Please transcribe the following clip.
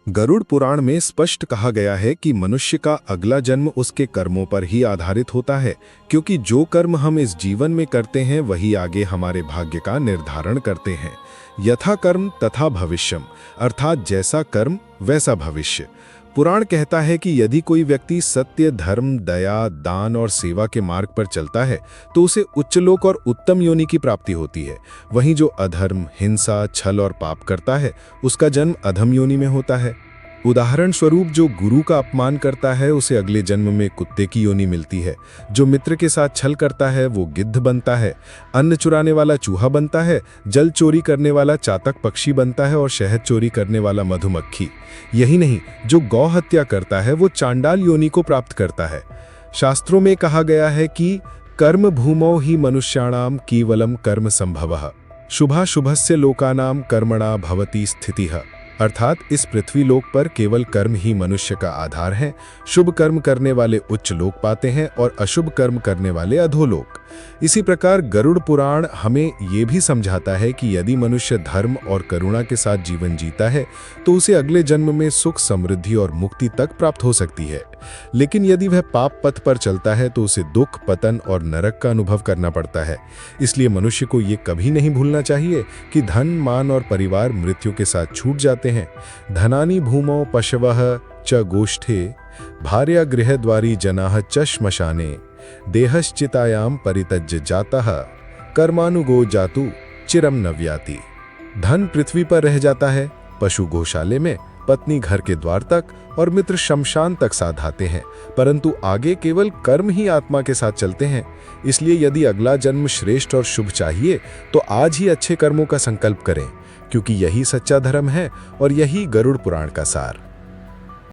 गरुड़ पुराण में स्पष्ट कहा गया है कि मनुष्य का अगला जन्म उसके कर्मों पर ही आधारित होता है, क्योंकि जो कर्म हम इस जीवन में करते हैं वही आगे हमारे भाग्य का निर्धारण करते हैं। यथा कर्म तथा भविष्यम, अर्थात जैसा कर्म वैसा भविष्य। पुराण कहता है कि यदि कोई व्यक्ति सत्य, धर्म, दया, दान और सेवा के मार्ग पर चलता है तो उसे उच्चलोक और उत्तम योनि की प्राप्ति होती है। वहीं जो अधर्म, हिंसा, छल और पाप करता है उसका जन्म अधम योनि में होता है। उदाहरण स्वरूप, जो गुरु का अपमान करता है उसे अगले जन्म में कुत्ते की योनि मिलती है। जो मित्र के साथ छल करता है वो गिद्ध बनता है। अन्न चुराने वाला चूहा बनता है। जल चोरी करने वाला चातक पक्षी बनता है और शहद चोरी करने वाला मधुमक्खी। यही नहीं, जो गौ हत्या करता है वो चांडाल योनि को प्राप्त करता है। शास्त्रों में कहा गया है कि कर्म भूमौ ही मनुष्याणाम केवलम कर्म संभवः, शुभाशुभस्य लोकानाम कर्मणा भवति स्थितिः। अर्थात इस पृथ्वी लोक पर केवल कर्म ही मनुष्य का आधार है। शुभ कर्म करने वाले उच्च लोक पाते हैं और अशुभ कर्म करने वाले अधोलोक। इसी प्रकार गरुड़ पुराण हमें ये भी समझाता है कि यदि मनुष्य धर्म और करुणा के साथ जीवन जीता है तो उसे अगले जन्म में सुख, समृद्धि और मुक्ति तक प्राप्त हो सकती है। लेकिन यदि वह पाप पथ पर चलता है तो उसे दुख, पतन और नरक का अनुभव करना पड़ता है। इसलिए मनुष्य को ये कभी नहीं भूलना चाहिए कि धन, मान और परिवार मृत्यु के साथ छूट जाते हैं। धनानि भूमौ पशवः च गोष्ठे, भार्या गृहद्वारी जनाः च श्मशाने, देहश्चितायां परित्यज्य जातः, कर्मानुगो जातु चिरम न व्याति। धन पृथ्वी पर रह जाता है, पशु गौशाले में, पत्नी घर के द्वार तक और मित्र शमशान तक साथ आते हैं, परंतु आगे केवल कर्म ही आत्मा के साथ चलते हैं। इसलिए यदि अगला जन्म श्रेष्ठ और शुभ चाहिए तो आज ही अच्छे कर्मों का संकल्प करें, क्योंकि यही सच्चा धर्म है और यही गरुड़ पुराण का सार।